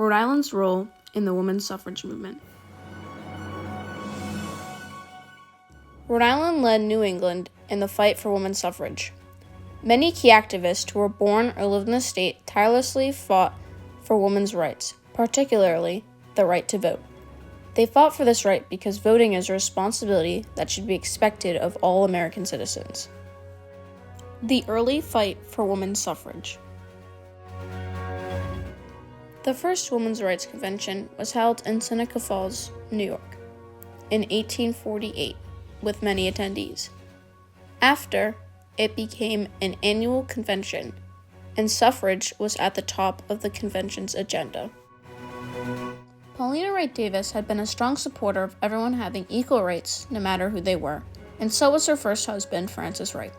Rhode Island's role in the women's suffrage movement. Rhode Island led New England in the fight for women's suffrage. Many key activists who were born or lived in the state tirelessly fought for women's rights, particularly the right to vote. They fought for this right because voting is a responsibility that should be expected of all American citizens. The early fight for women's suffrage. The first Women's Rights Convention was held in Seneca Falls, New York, in 1848, with many attendees. After, it became an annual convention, and suffrage was at the top of the convention's agenda. Paulina Wright Davis had been a strong supporter of everyone having equal rights, no matter who they were, and so was her first husband, Francis Wright.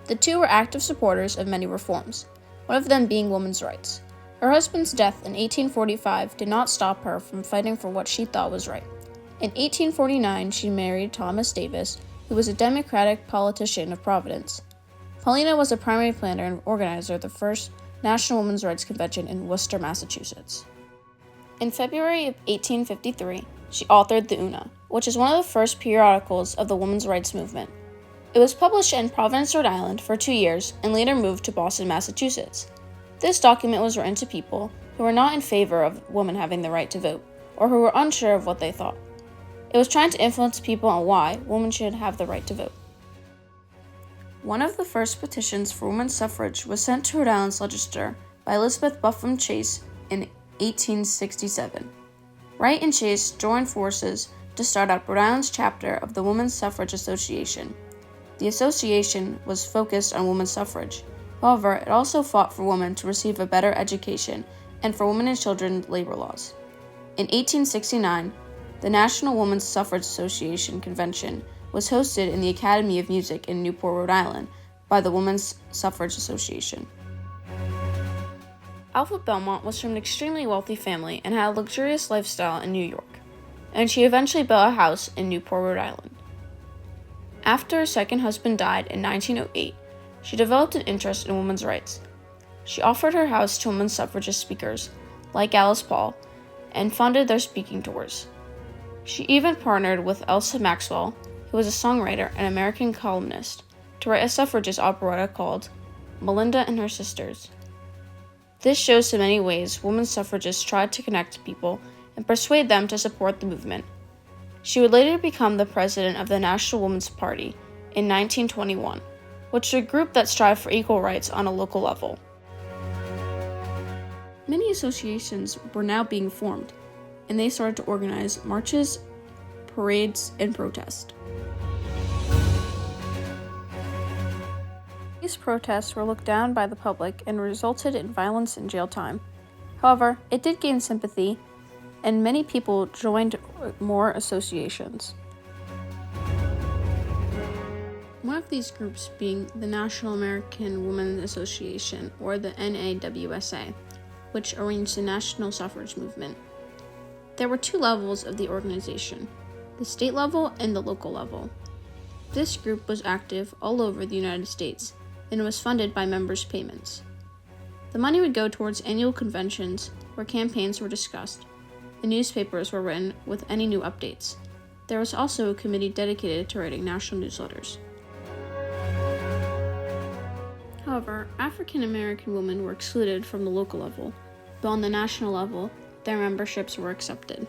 The two were active supporters of many reforms, one of them being women's rights. Her husband's death in 1845 did not stop her from fighting for what she thought was right. In 1849, she married Thomas Davis, who was a Democratic politician of Providence. Paulina was a primary planner and organizer of the first National Women's Rights Convention in Worcester, Massachusetts. In February of 1853, she authored the Una, which is one of the first periodicals of the women's rights movement. It was published in Providence, Rhode Island for 2 years and later moved to Boston, Massachusetts. This document was written to people who were not in favor of women having the right to vote, or who were unsure of what they thought. It was trying to influence people on why women should have the right to vote. One of the first petitions for women's suffrage was sent to Rhode Island's legislature by Elizabeth Buffum Chase in 1867. Wright and Chase joined forces to start up Rhode Island's chapter of the Women's Suffrage Association. The association was focused on women's suffrage. However, it also fought for women to receive a better education and for women and children labor laws. In 1869, the National Women's Suffrage Association Convention was hosted in the Academy of Music in Newport, Rhode Island, by the Women's Suffrage Association. Alpha Belmont was from an extremely wealthy family and had a luxurious lifestyle in New York, and she eventually built a house in Newport, Rhode Island. After her second husband died in 1908, she developed an interest in women's rights. She offered her house to women's suffragist speakers, like Alice Paul, and funded their speaking tours. She even partnered with Elsa Maxwell, who was a songwriter and American columnist, to write a suffragist operetta called Melinda and Her Sisters. This shows in many ways women's suffragists tried to connect people and persuade them to support the movement. She would later become the president of the National Women's Party in 1921, which is a group that strived for equal rights on a local level. Many associations were now being formed, and they started to organize marches, parades, and protests. These protests were looked down by the public and resulted in violence and jail time. However, it did gain sympathy, and many people joined more associations. One of these groups being the National American Women's Association, or the NAWSA, which arranged the national suffrage movement. There were 2 levels of the organization, the state level and the local level. This group was active all over the United States, and was funded by members' payments. The money would go towards annual conventions where campaigns were discussed, and newspapers were written with any new updates. There was also a committee dedicated to writing national newsletters. However, African American women were excluded from the local level, but on the national level, their memberships were accepted.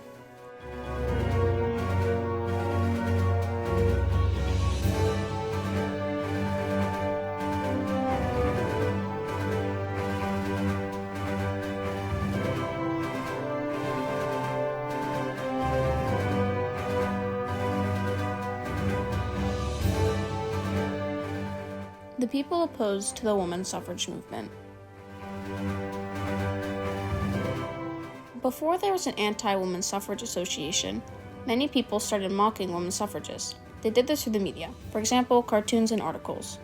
The people opposed to the women's suffrage movement. Before there was an anti-women's suffrage association, many people started mocking women suffragists. They did this through the media, for example, cartoons and articles.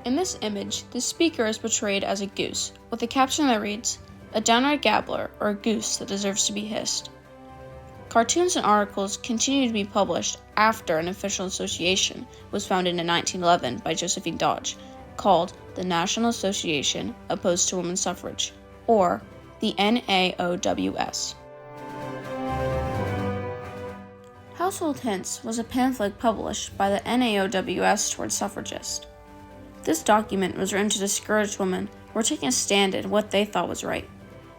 In this image, the speaker is portrayed as a goose, with a caption that reads, "A downright gabbler, or a goose that deserves to be hissed." Cartoons and articles continued to be published after an official association was founded in 1911 by Josephine Dodge, called the National Association Opposed to Women's Suffrage, or the NAOWS. Household Hints was a pamphlet published by the NAOWS towards suffragists. This document was written to discourage women who were taking a stand in what they thought was right,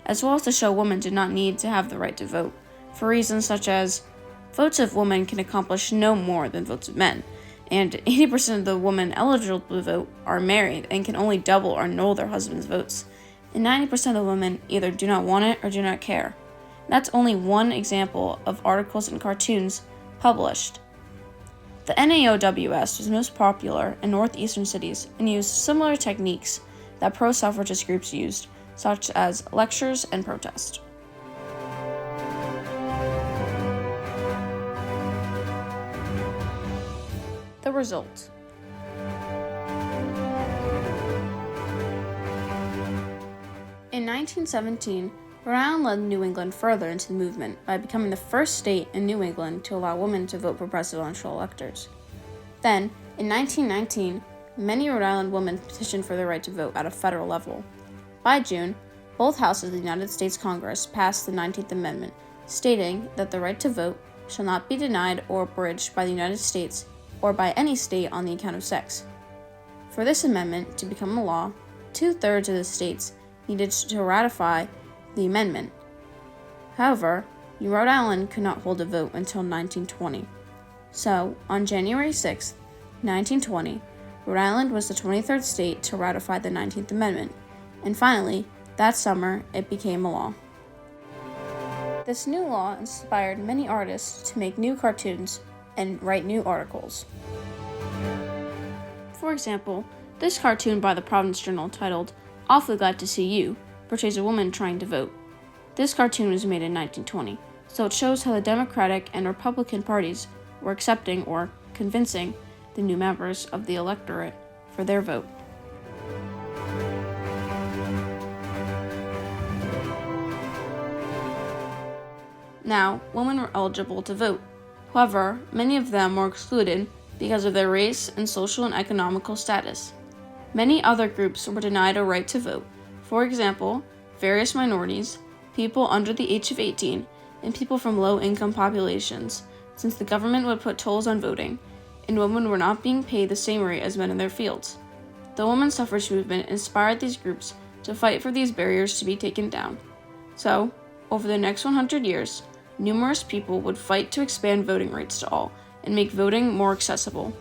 as well as to show women did not need to have the right to vote, for reasons such as votes of women can accomplish no more than votes of men, and 80% of the women eligible to vote are married and can only double or null their husband's votes, and 90% of the women either do not want it or do not care. That's only one example of articles and cartoons published. The NAOWS was most popular in northeastern cities and used similar techniques that pro-suffragist groups used, such as lectures and protest. The result. In 1917, Rhode Island led New England further into the movement by becoming the first state in New England to allow women to vote for presidential electors. Then, in 1919, many Rhode Island women petitioned for their right to vote at a federal level. By June, both houses of the United States Congress passed the 19th Amendment, stating that the right to vote shall not be denied or abridged by the United States or by any state on the account of sex. For this amendment to become a law, 2/3 of the states needed to ratify the amendment. However, Rhode Island could not hold a vote until 1920. So, on January 6, 1920, Rhode Island was the 23rd state to ratify the 19th Amendment, and finally, that summer, it became a law. This new law inspired many artists to make new cartoons and write new articles. For example, this cartoon by the Providence Journal titled "Awfully Glad to See You" portrays a woman trying to vote. This cartoon was made in 1920, so it shows how the Democratic and Republican parties were accepting or convincing the new members of the electorate for their vote. Now, women were eligible to vote. However, many of them were excluded because of their race and social and economical status. Many other groups were denied a right to vote. For example, various minorities, people under the age of 18, and people from low-income populations, since the government would put tolls on voting, and women were not being paid the same rate as men in their fields. The women's suffrage movement inspired these groups to fight for these barriers to be taken down. So, over the next 100 years, numerous people would fight to expand voting rights to all and make voting more accessible.